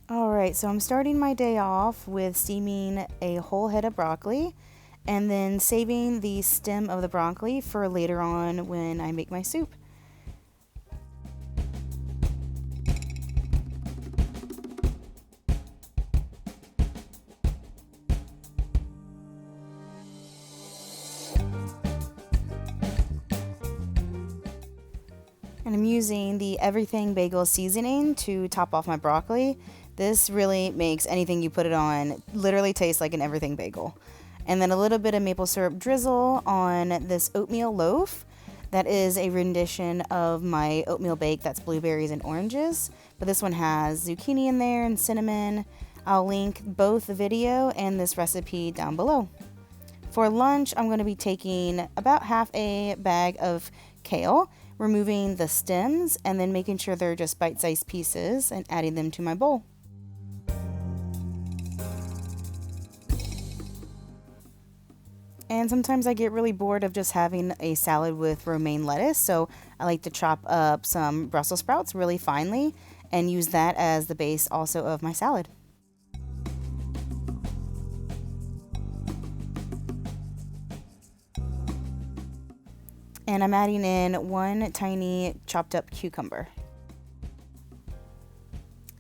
Alright, so I'm starting my day off with steaming a whole head of broccoli and then saving the stem of the broccoli for later on when I make my soup. And I'm using the everything bagel seasoning to top off my broccoli. This really makes anything you put it on literally taste like an everything bagel. And then a little bit of maple syrup drizzle on this oatmeal loaf. That is a rendition of my oatmeal bake that's blueberries and oranges. But this one has zucchini in there and cinnamon. I'll link both the video and this recipe down below. For lunch, I'm going to be taking about half a bag of kale, removing the stems, and then making sure they're just bite-sized pieces and adding them to my bowl. And sometimes I get really bored of just having a salad with romaine lettuce, so I like to chop up some Brussels sprouts really finely and use that as the base also of my salad. And I'm adding in one tiny chopped up cucumber.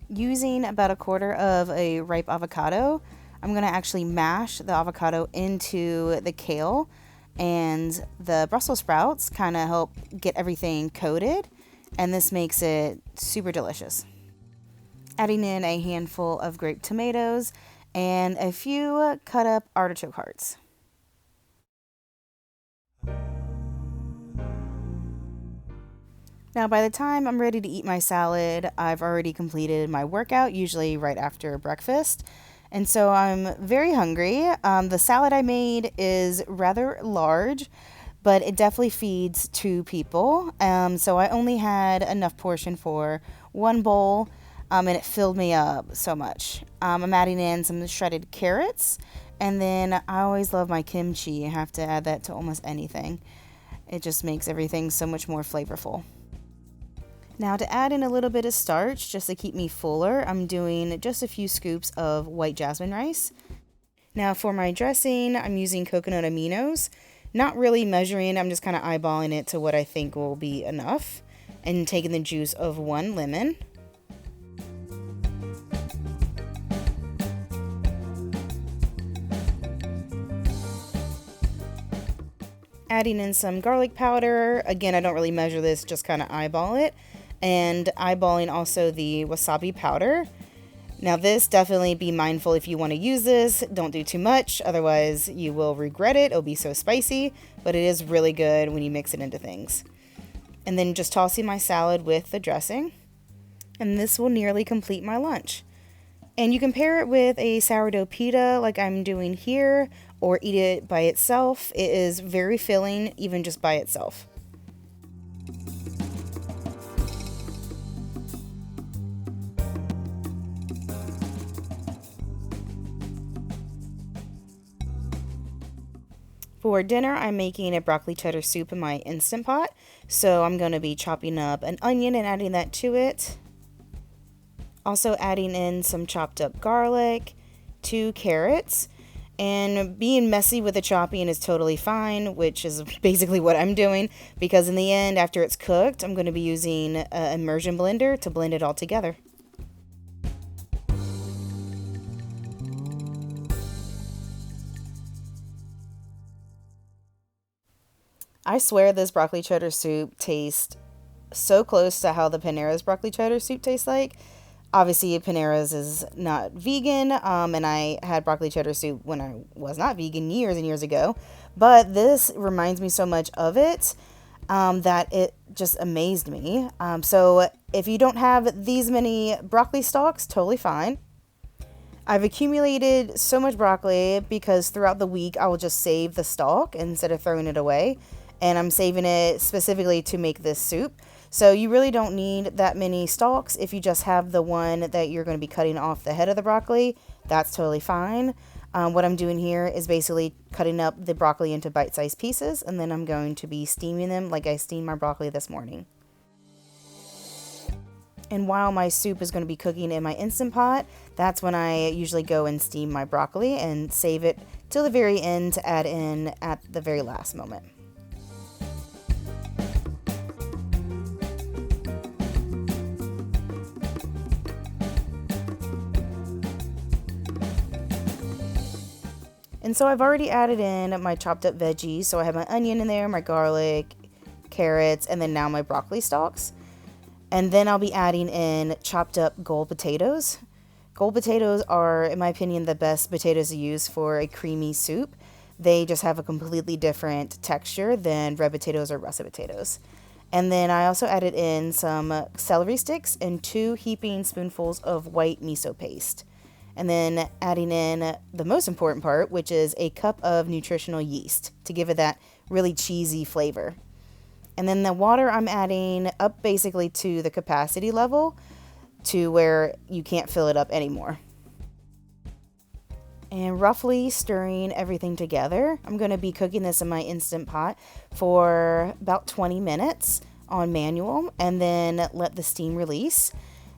Using about a quarter of a ripe avocado, I'm going to actually mash the avocado into the kale, and the Brussels sprouts kind of help get everything coated, and this makes it super delicious. Adding in a handful of grape tomatoes and a few cut up artichoke hearts. Now, by the time I'm ready to eat my salad, I've already completed my workout, usually right after breakfast. And so I'm very hungry. The salad I made is rather large, but it definitely feeds two people. So I only had enough portion for one bowl, and it filled me up so much. I'm adding in some shredded carrots, and then I always love my kimchi. I have to add that to almost anything. It just makes everything so much more flavorful. Now, to add in a little bit of starch just to keep me fuller, I'm doing just a few scoops of white jasmine rice. Now, for my dressing, I'm using coconut aminos. Not really measuring, I'm just kind of eyeballing it to what I think will be enough. And taking the juice of one lemon. Adding in some garlic powder. Again, I don't really measure this, just kind of eyeball it. And eyeballing also the wasabi powder. Now this, definitely be mindful if you want to use this. Don't do too much, otherwise you will regret it. It'll be so spicy, but it is really good when you mix it into things. And then just tossing my salad with the dressing. And this will nearly complete my lunch. And you can pair it with a sourdough pita like I'm doing here, or eat it by itself. It is very filling, even just by itself. For dinner, I'm making a broccoli cheddar soup in my Instant Pot. So I'm going to be chopping up an onion and adding that to it. Also adding in some chopped up garlic, 2 carrots, and being messy with the chopping is totally fine, which is basically what I'm doing, because in the end, after it's cooked, I'm going to be using an immersion blender to blend it all together. I swear this broccoli cheddar soup tastes so close to how the Panera's broccoli cheddar soup tastes like. Obviously, Panera's is not vegan, and I had broccoli cheddar soup when I was not vegan years and years ago. But this reminds me so much of it that it just amazed me. So if you don't have these many broccoli stalks, totally fine. I've accumulated so much broccoli because throughout the week I will just save the stalk instead of throwing it away. And I'm saving it specifically to make this soup. So you really don't need that many stalks. If you just have the one that you're going to be cutting off the head of the broccoli, that's totally fine. What I'm doing here is basically cutting up the broccoli into bite-sized pieces, and then I'm going to be steaming them like I steamed my broccoli this morning. And while my soup is going to be cooking in my Instant Pot, that's when I usually go and steam my broccoli and save it till the very end to add in at the very last moment. And so I've already added in my chopped up veggies. So I have my onion in there, my garlic, carrots, and then now my broccoli stalks. And then I'll be adding in chopped up gold potatoes. Gold potatoes are, in my opinion, the best potatoes to use for a creamy soup. They just have a completely different texture than red potatoes or russet potatoes. And then I also added in some celery sticks and 2 heaping spoonfuls of white miso paste. And then adding in the most important part, which is a cup of nutritional yeast to give it that really cheesy flavor. And then the water I'm adding up basically to the capacity level to where you can't fill it up anymore. And roughly stirring everything together. I'm going to be cooking this in my Instant Pot for about 20 minutes on manual and then let the steam release.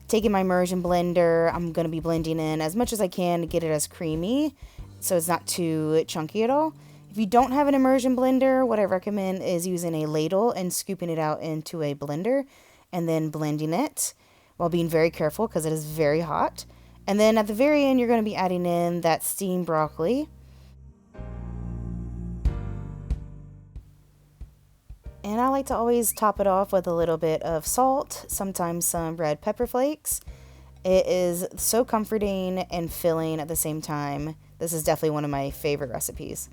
Taking my immersion blender, I'm going to be blending in as much as I can to get it as creamy so it's not too chunky at all. If you don't have an immersion blender, what I recommend is using a ladle and scooping it out into a blender and then blending it while being very careful because it is very hot. And then at the very end, you're going to be adding in that steamed broccoli. And I like to always top it off with a little bit of salt, sometimes some red pepper flakes. It is so comforting and filling at the same time. This is definitely one of my favorite recipes.